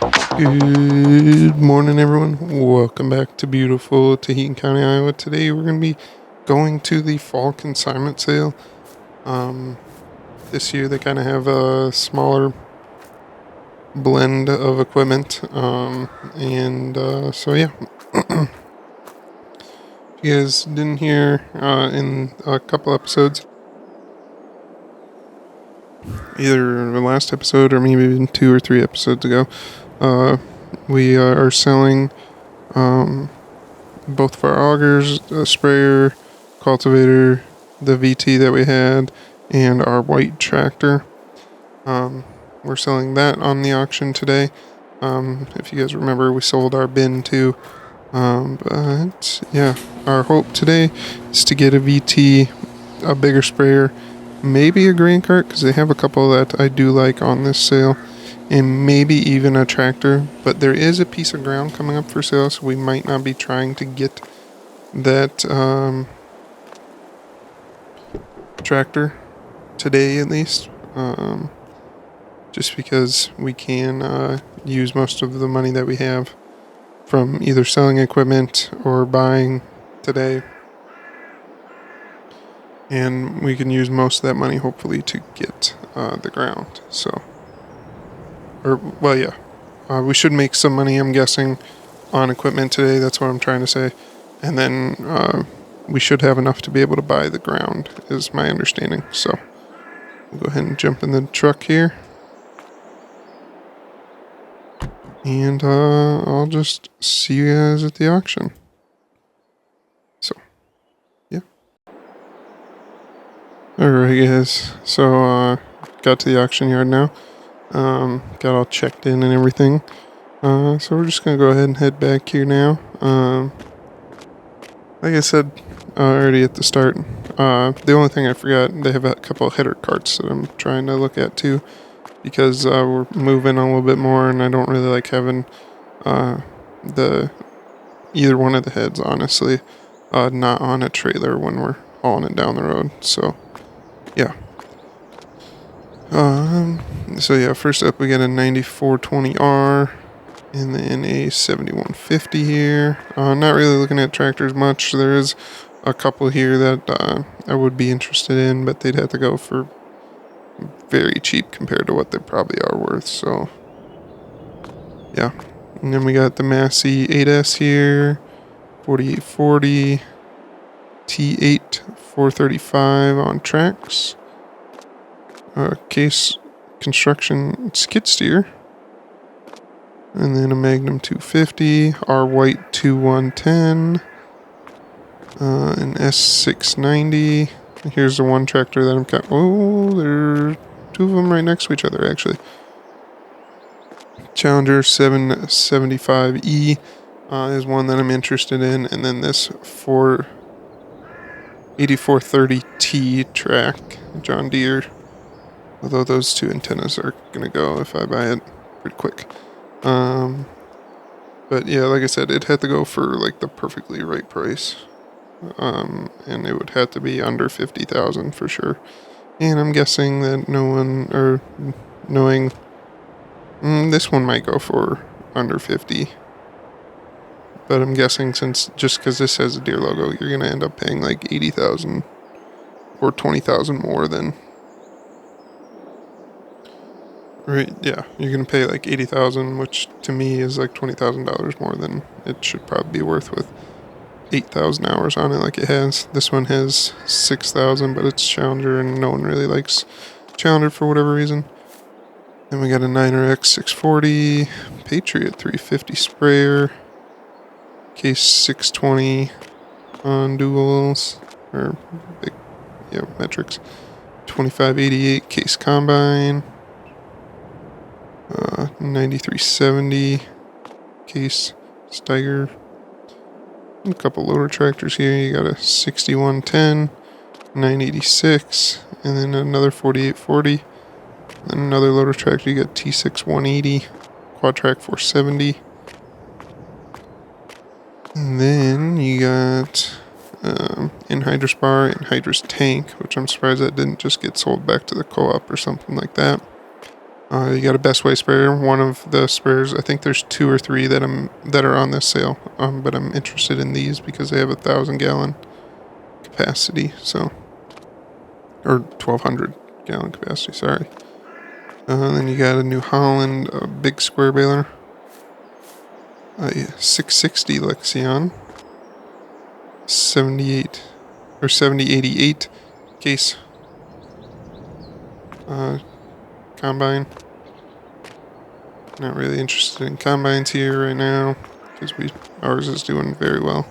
Good morning, everyone. Welcome back to beautiful Tahiti County, Iowa. Today we're going to be going to the fall consignment sale. This year they kind of have a smaller blend of equipment. So yeah, if you guys didn't hear in a couple episodes, either the last episode or maybe even 2 or 3 episodes ago, we are selling both of our augers, a sprayer, cultivator, the VT that we had, and our white tractor. We're selling that on the auction today. If you guys remember, we sold our bin too. But yeah, our hope today is to get a VT, a bigger sprayer, maybe a grain cart, because they have a couple that I do like on this sale, and maybe even a tractor. But there is a piece of ground coming up for sale, so we might not be trying to get that tractor today, at least. Just because we can use most of the money that we have from either selling equipment or buying today. And we can use most of that money, hopefully, to get the ground. We should make some money, I'm guessing, on equipment today. That's what I'm trying to say. And then we should have enough to be able to buy the ground, is my understanding. So we'll go ahead and jump in the truck here. And I'll just see you guys at the auction. So, yeah. Alright, guys. So, got to the auction yard now. Got all checked in and everything. So we're just gonna go ahead and head back here now. Like I said already at the start, the only thing I forgot, they have a couple of header carts that I'm trying to look at too, because we're moving a little bit more, and I don't really like having either one of the heads, honestly, not on a trailer when we're hauling it down the road. So, yeah. First up we got a 9420R, and then a 7150 here. Not really looking at tractors much. There is a couple here that I would be interested in, but they'd have to go for very cheap compared to what they probably are worth. So, yeah. And then we got the Massey 8S here, 4840, T8 435 on tracks. Case construction skid steer. And then a Magnum 250, our white 2110, an S690. Here's the one tractor that I'm got. Oh, there are two of them right next to each other, actually. Challenger 775E is one that I'm interested in, and then this 8430T track, John Deere. Although those two antennas are gonna go if I buy it pretty quick. But yeah, like I said, it had to go for like the perfectly right price. And it would have to be under 50,000 for sure. And I'm guessing that this one might go for under 50. But I'm guessing just because this has a Deere logo, you're gonna end up paying like 80,000 or 20,000 more than. Right, yeah, you're gonna pay like 80,000, which to me is like $20,000 more than it should probably be worth with 8,000 hours on it like it has. This one has 6,000, but it's Challenger, and no one really likes Challenger for whatever reason. Then we got a Niner X 640, Patriot 350 sprayer, Case 620 on duals, or big, metrics, 2588 Case combine, 9370 Case Steiger. A couple loader tractors here. You got a 6110, 986, and then another 4840. Then another loader tractor. You got T6 180, Quadtrac 470. And then you got Anhydrous bar, Anhydrous tank, which I'm surprised that didn't just get sold back to the co-op or something like that. You got a Best Way sprayer. One of the sprayers, I think there's 2 or 3 that are on this sale. But I'm interested in these because they have 1,000-gallon capacity. So, or 1,200-gallon capacity. Sorry. Then you got a New Holland big square baler, a 660 Lexion, 78 or 7088 case combine. Not really interested in combines here right now because ours is doing very well.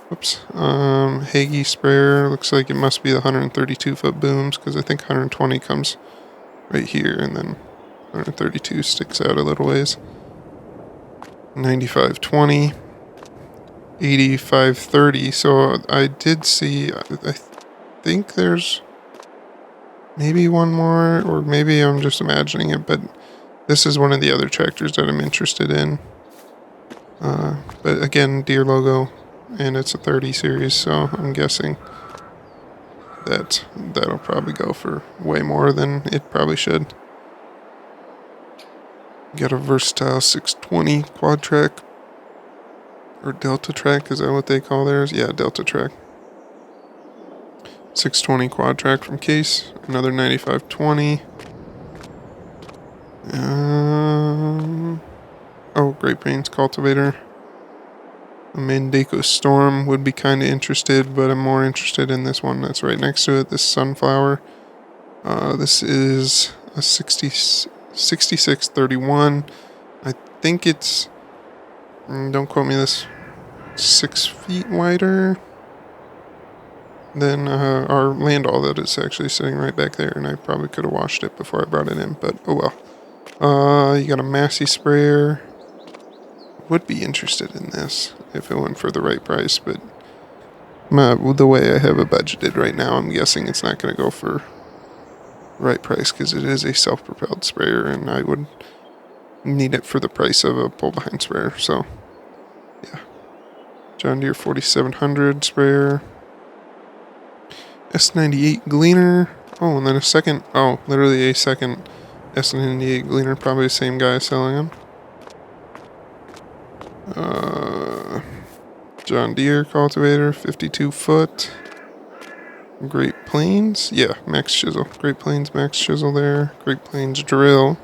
Whoops. Hagee sprayer. Looks like it must be the 132-foot booms because I think 120 comes right here and then 132 sticks out a little ways. 9520. 8530. So I did see, I think there's maybe one more, or maybe I'm just imagining it, but this is one of the other tractors that I'm interested in. But again, Deere logo, and it's a 30 series, so I'm guessing that that'll probably go for way more than it probably should. Got a Versatile 620 quad track, or Delta track, is that what they call theirs? Yeah, Delta track. 620 quad track from Case, another 9520. Oh, Great Plains cultivator. A Mandako Storm would be kind of interested, but I'm more interested in this one that's right next to it, this Sunflower. This is a 6631. I think it's, don't quote me this, 6 feet wider than our Landau that is actually sitting right back there, and I probably could have washed it before I brought it in, but oh well. You got a Massey sprayer. Would be interested in this if it went for the right price, but the way I have it budgeted right now, I'm guessing it's not going to go for right price because it is a self-propelled sprayer, and I would need it for the price of a pull-behind sprayer. So, yeah. John Deere 4700 sprayer. S98 Gleaner. Oh, and then literally a second S98 Gleaner. Probably the same guy selling them. John Deere cultivator, 52 foot. Great Plains, yeah, max chisel. Great Plains max chisel there. Great Plains drill.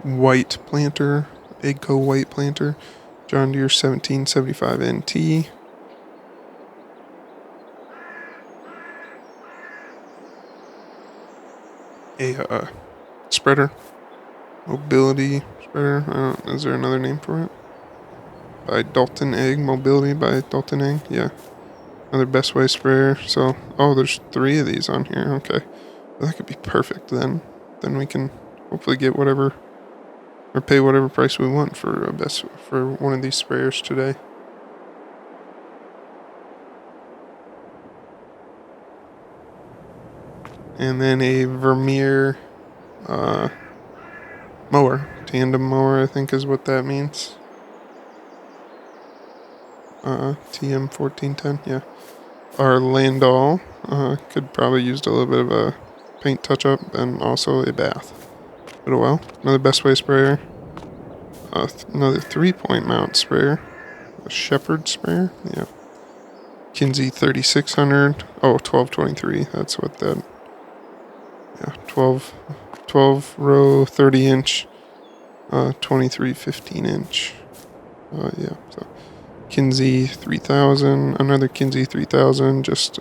White planter, AGCO white planter. John Deere 1775 NT. A spreader, mobility spreader. Is there another name for it? By Dalton Egg, mobility by Dalton Egg. Yeah, another Best Way sprayer. So, there's 3 of these on here. Okay, well, that could be perfect then. Then we can hopefully get whatever, or pay whatever price we want for one of these sprayers today. And then a Vermeer mower, tandem mower, I think is what that means. TM 1410, yeah. Our Landau could probably use a little bit of a paint touch-up and also a bath. But oh well. Another Best Way sprayer. Another 3-point mount sprayer. A Shepherd sprayer, yeah. Kinsey 3600. Oh, 1223, that's what that... Yeah, 12 row, 30 inch, 23 15 inch. Yeah, so Kinsey 3000, another Kinsey 3000, just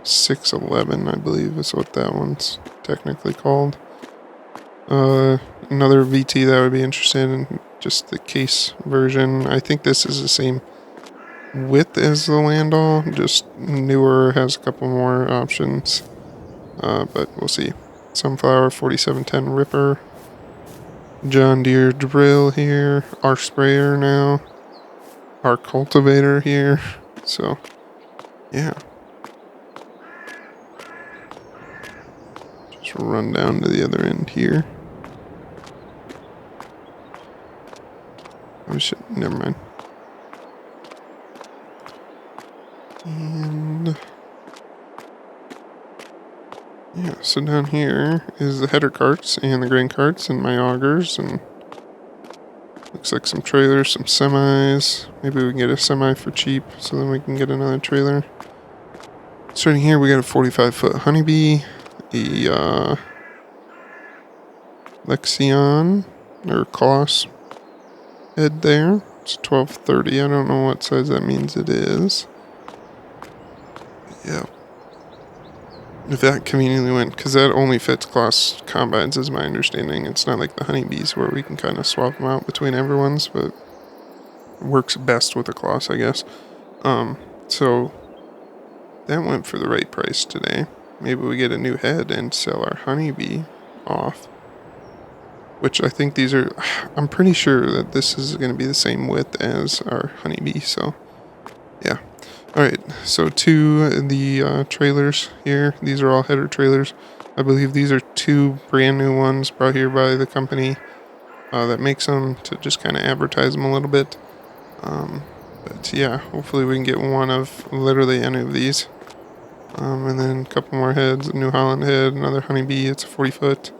611, I believe is what that one's technically called. Another VT that would be interested in, just the Case version. I think this is the same width as the Landau, just newer, has a couple more options. But we'll see. Sunflower 4710 Ripper. John Deere drill here. Our sprayer now. Our cultivator here. So, yeah. Just run down to the other end here. Oh shit, never mind. And Yeah, so down here is the header carts and the grain carts and my augers, and looks like some trailers, some semis. Maybe we can get a semi for cheap, so then we can get another trailer. Starting here, we got a 45-foot honeybee, a Lexion or Colossus head there. It's 1230. I don't know what size that means it is. Yeah. If that conveniently went, because that only fits class combines, is my understanding. It's not like the honeybees where we can kind of swap them out between everyone's, but it works best with a class, I guess. So that went for the right price today. Maybe we get a new head and sell our honeybee off. Which I think these are, I'm pretty sure that this is going to be the same width as our honeybee, so yeah. Alright, so to the trailers here, these are all header trailers. I believe these are 2 brand new ones brought here by the company that makes them, to just kind of advertise them a little bit. But yeah, hopefully we can get one of literally any of these. And then a couple more heads, a New Holland head, another honeybee, it's a 40-foot.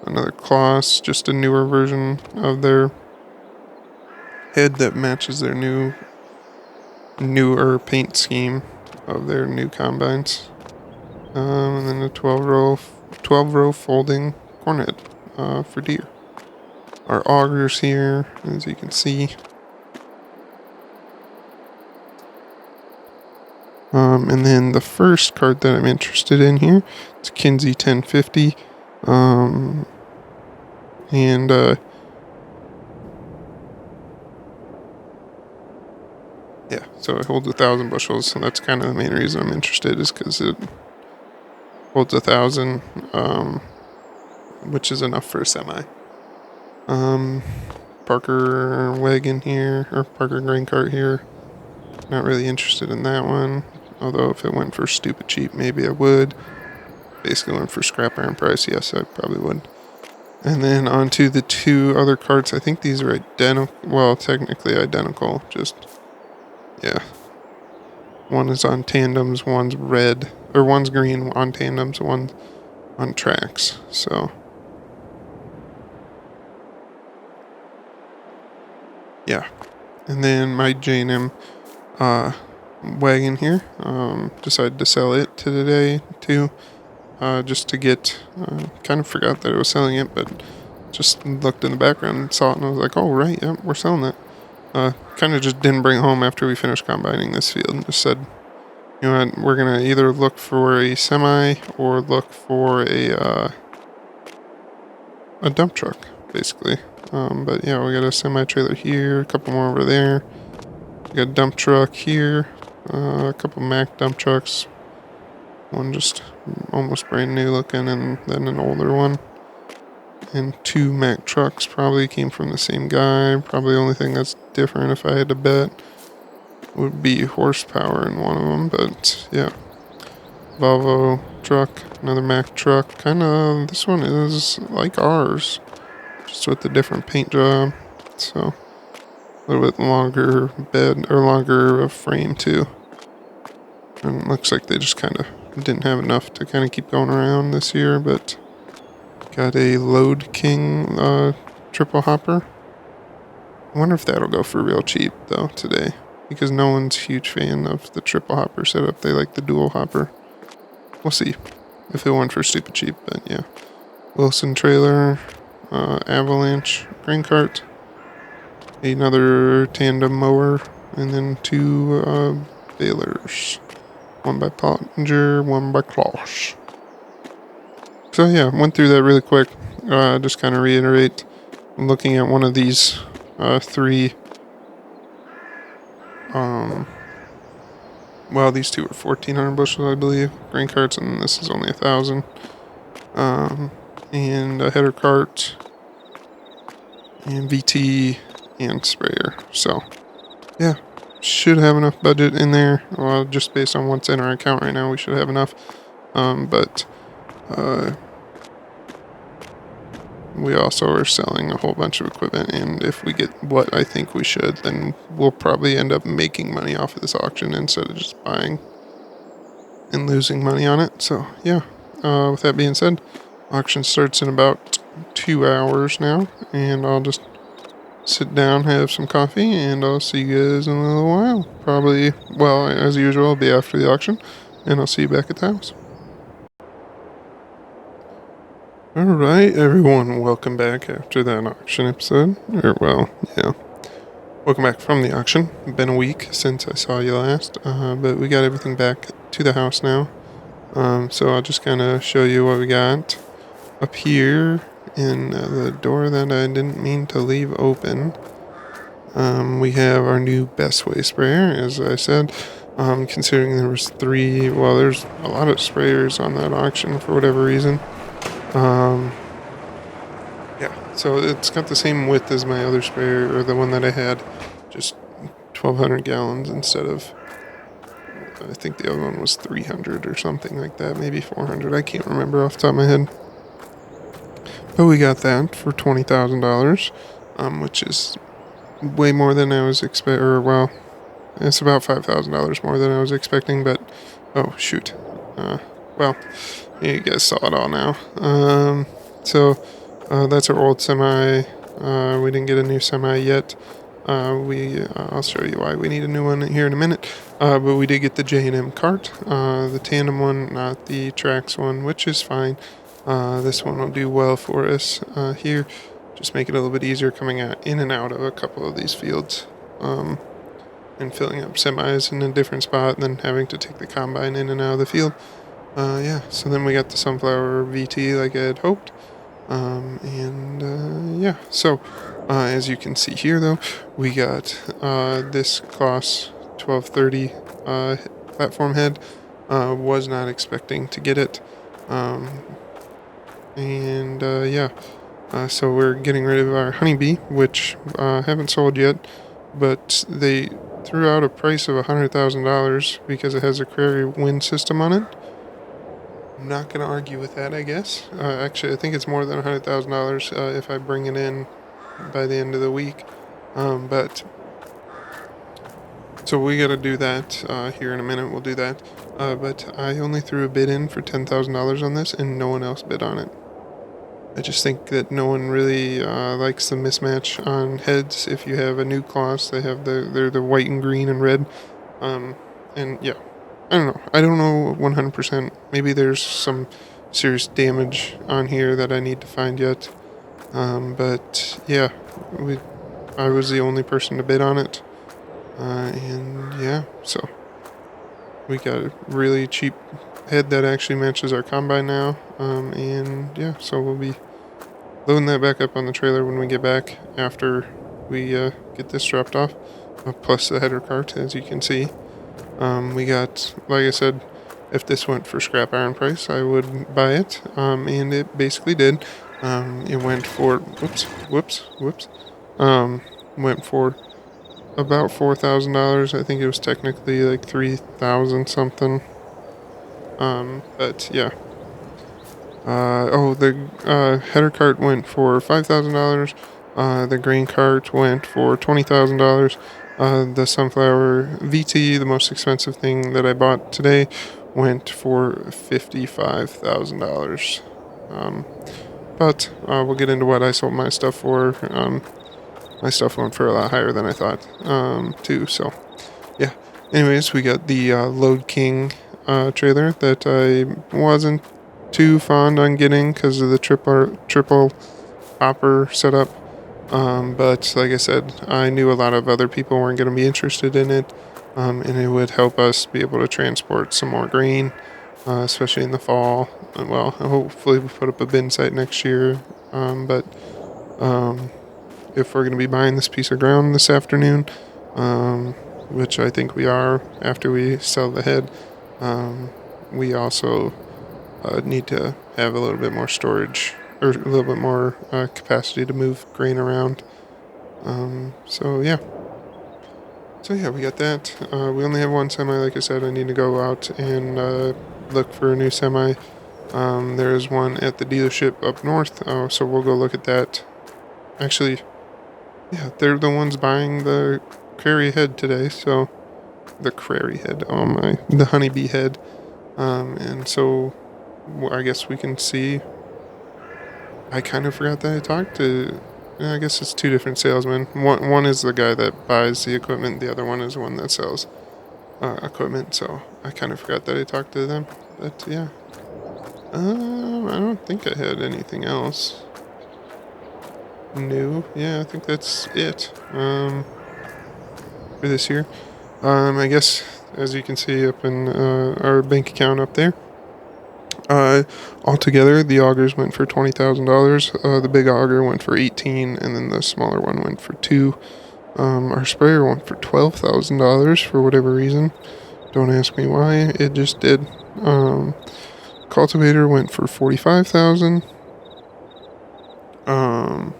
Another Kloss, just a newer version of their head that matches their newer paint scheme of their new combines. And then a 12 row folding corn head for deer. Our augers here, as you can see. And then the first cart that I'm interested in here, it's Kinsey 1050. Yeah, so it holds 1,000 bushels, so that's kind of the main reason I'm interested, is because it holds 1,000, which is enough for a semi. Parker wagon here, or Parker grain cart here. Not really interested in that one, although if it went for stupid cheap, maybe I would. Basically went for scrap iron price, yes, I probably would. And then on to the 2 other carts. I think these are identical. Well, technically identical. Just, yeah. One is on tandems, one's red. Or one's green on tandems, one on tracks. So, yeah. And then my J&M wagon here. Decided to sell it today, too. Just to get, kind of forgot that I was selling it, but just looked in the background and saw it, and I was like, oh, right, yeah, we're selling that. Kind of just didn't bring it home after we finished combining this field, and just said, you know what, we're going to either look for a semi or look for a dump truck, basically. But yeah, we got a semi-trailer here, a couple more over there. We got a dump truck here, a couple Mack dump trucks. One just almost brand new looking, and then an older one. And 2 Mack trucks probably came from the same guy. Probably the only thing that's different, if I had to bet, would be horsepower in one of them. But yeah, Volvo truck, another Mack truck. Kind of, this one is like ours, just with a different paint job. So a little bit longer bed, or longer frame too. And it looks like they just kind of didn't have enough to kind of keep going around this year, but got a Load King triple hopper. I wonder if that'll go for real cheap though today, because no one's a huge fan of the triple hopper setup. They like the dual hopper. We'll see if it went for stupid cheap, but yeah. Wilson trailer, Avalanche grain cart, another tandem mower, and then 2 balers. One by Pottinger, one by Kloss. So yeah, went through that really quick. Just kind of reiterate, I'm looking at one of these 3. Well, these 2 are 1,400 bushels, I believe, grain carts, and this is only 1,000. And a header cart, and VT, and sprayer. So yeah, should have enough budget in there. Well, just based on what's in our account right now, we should have enough. But we also are selling a whole bunch of equipment, and if we get what I think we should, then we'll probably end up making money off of this auction instead of just buying and losing money on it. So yeah, with that being said, auction starts in about 2 hours now, and I'll just sit down, have some coffee, and I'll see you guys in a little while. Probably, well, as usual, it'll be after the auction, and I'll see you back at the house. Alright, everyone, welcome back after that auction episode. Yeah. Welcome back from the auction. Been a week since I saw you last, but we got everything back to the house now. So I'll just kind of show you what we got up here in the door that I didn't mean to leave open. We have our new Best Way sprayer, as I said. Considering there was there's a lot of sprayers on that auction for whatever reason. Yeah, so it's got the same width as my other sprayer, or the one that I had, just 1,200 gallons instead of, I think the other one was 300 or something like that, maybe 400. I can't remember off the top of my head. But we got that for $20,000, which is way more than I was expecting, or well, it's about $5,000 more than I was expecting, but, oh, shoot. Well, you guys saw it all now. That's our old semi. We didn't get a new semi yet. I'll show you why we need a new one here in a minute. But we did get the J&M cart, the tandem one, not the Trax one, which is fine. This one will do well for us here. Just make it a little bit easier coming in and out of a couple of these fields. And filling up semis in a different spot and then having to take the combine in and out of the field. So then we got the Sunflower VT like I had hoped. As you can see here though, we got this Kloss 1230 platform head. Was not expecting to get it. So we're getting rid of our Honeybee, which haven't sold yet, but they threw out a price of $100,000 because it has a Crary wind system on it. I'm not going to argue with that, I guess. Actually, I think it's more than $100,000 if I bring it in by the end of the week. So we got to do that here in a minute. We'll do that. But I only threw a bid in for $10,000 on this, and no one else bid on it. I just think that no one really likes the mismatch on heads. If you have a new Kloss, they're the white and green and red. I don't know. I don't know 100%. Maybe there's some serious damage on here that I need to find yet. I was the only person to bid on it. So we got a really cheap head that actually matches our combine now. So we'll be loading that back up on the trailer when we get back after we get this dropped off, plus the header cart, as you can see. We got, like I said, if this went for scrap iron price, I would buy it, and it basically did. It went for, went for about $4,000. I think it was technically like 3,000 something. The header cart went for $5,000. The grain cart went for $20,000. The Sunflower VT, the most expensive thing that I bought today, went for $55,000. But we'll get into what I sold my stuff for. My stuff went for a lot higher than I thought, too. So, yeah. Anyways, we got the Load King trailer that I wasn't too fond on getting because of the triple hopper setup. But like I said, I knew a lot of other people weren't going to be interested in it, and it would help us be able to transport some more grain, especially in the fall. Well, hopefully we put up a bin site next year. If we're going to be buying this piece of ground this afternoon, which I think we are after we sell the head, we also need to have a little bit more storage or a little bit more capacity to move grain around. We got that. We only have one semi, like I said. I need to go out and look for a new semi. There is one at the dealership up north, so we'll go look at that. Actually, yeah, they're the ones buying the Crary head today, so the Crary head, the Honeybee head. I guess we can see. I kind of forgot that I talked to. I guess it's two different salesmen. One is the guy that buys the equipment. The other one is the one that sells equipment. So I kind of forgot that I talked to them. But yeah, I don't think I had anything else new. Yeah, I think that's it. For this year. I guess as you can see up in our bank account up there. Altogether, the augers went for $20,000. The big auger went for 18, and then the smaller one went for 2. Our sprayer went for $12,000 for whatever reason. Don't ask me why. It just did. Cultivator went for 45,000. The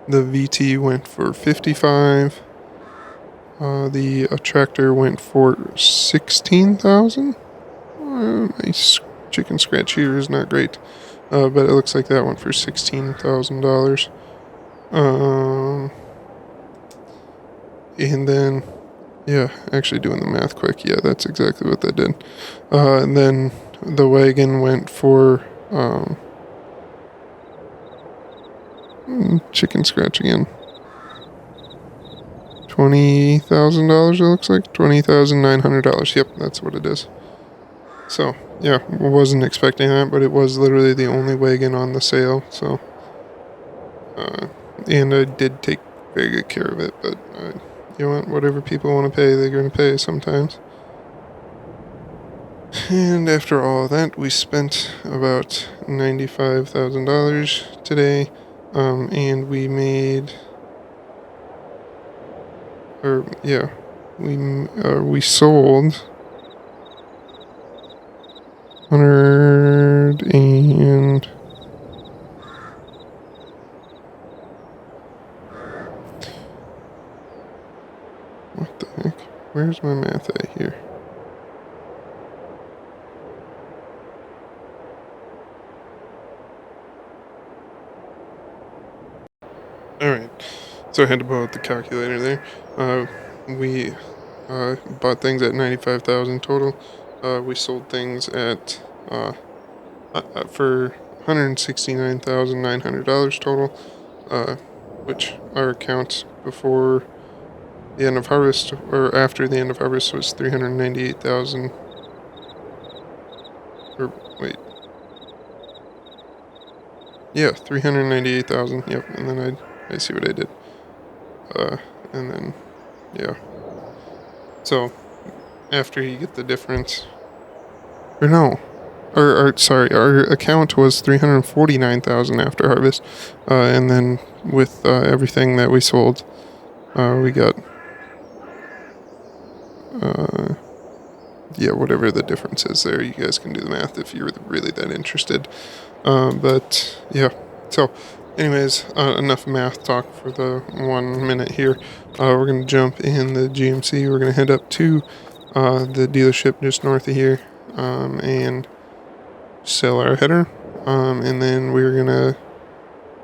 VT went for 55. The tractor went for 16,000. My chicken scratch here is not great, but it looks like that went for $16,000. And then, yeah, actually doing the math quick, yeah, that's exactly what that did. And then the wagon went for chicken scratch again. $20,000. It looks like $20,900. Yep, that's what it is. So yeah, wasn't expecting that, but it was literally the only wagon on the sale. So, and I did take very good care of it. But you know what? Whatever people want to pay, they're going to pay sometimes. And after all of that, we spent about $95,000 today, and we made, or yeah, we sold 100 and what the heck? Where's my math at here? Alright, so I had to pull out the calculator there. We bought things at 95,000 total. We sold things at for $169,900 total, which our account before the end of harvest or after the end of harvest was 398,000. Or wait, yeah, 398,000. Yep, and then I see what I did. And then yeah. So after you get the difference, or no, or sorry, our account was 349,000 after harvest, and then with everything that we sold, we got yeah, whatever the difference is there. You guys can do the math if you're really that interested. But yeah, so anyways, enough math talk for the 1 minute here. We're gonna jump in the GMC. We're gonna head up to the dealership just north of here, and sell our header. And then we're gonna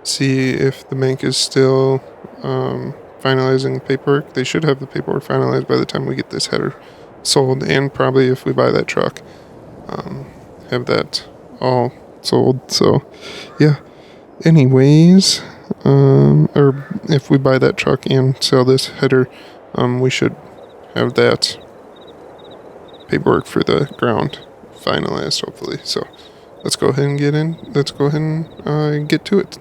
see if the bank is still finalizing the paperwork. They should have the paperwork finalized by the time we get this header sold, and probably if we buy that truck, have that all sold. So yeah, anyways, or if we buy that truck and sell this header, we should have that paperwork for the ground finalized, hopefully. So let's go ahead and get in. Let's go ahead and get to it.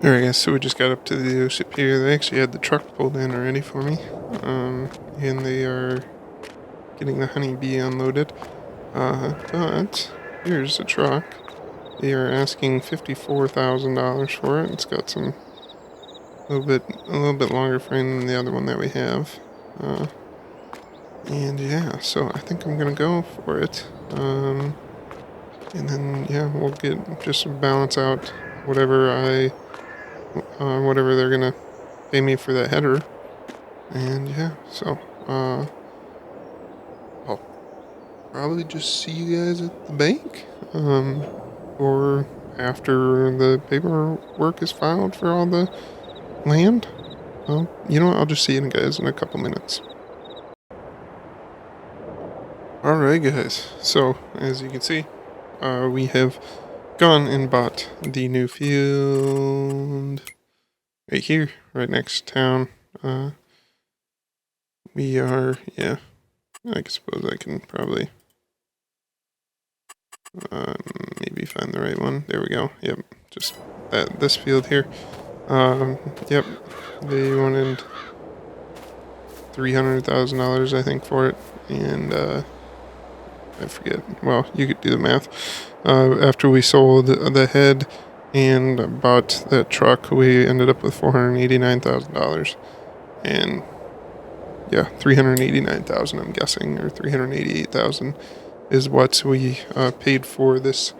Alright guys, so we just got up to the dealership here. They actually had the truck pulled in already for me. And they are getting the Honeybee unloaded. But here's the truck. They are asking $54,000 for it. It's got a little bit longer frame than the other one that we have. And yeah, so I think I'm gonna go for it. And then yeah, we'll just balance out whatever whatever they're gonna pay me for that header. And yeah, so I'll probably just see you guys at the bank, or after the paperwork is filed for all the land. You know what, I'll just see you guys in a couple minutes. Alright guys, so as you can see, we have gone and bought the new field right here, right next to town. We are, yeah, I suppose I can probably maybe find the right one. There we go. Yep, just this field here. Yep, they wanted $300,000 I think for it, and I forget. Well, you could do the math. After we sold the head and bought that truck, we ended up with $489,000, and yeah, 389,000 I'm guessing, or 388,000 is what we paid for this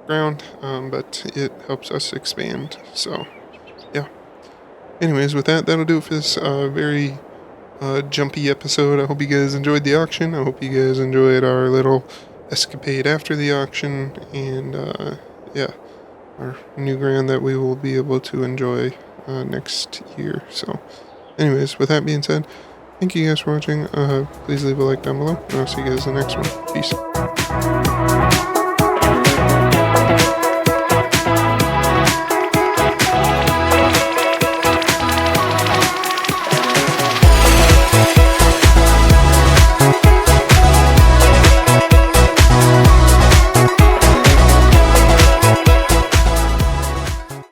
ground, but it helps us expand. So yeah. Anyways, with that, that'll do it for this very jumpy episode. I hope you guys enjoyed the auction. I hope you guys enjoyed our little escapade after the auction, and yeah, our new ground that we will be able to enjoy next year. So anyways, with that being said, thank you guys for watching. Please leave a like down below, and I'll see you guys in the next one. Peace.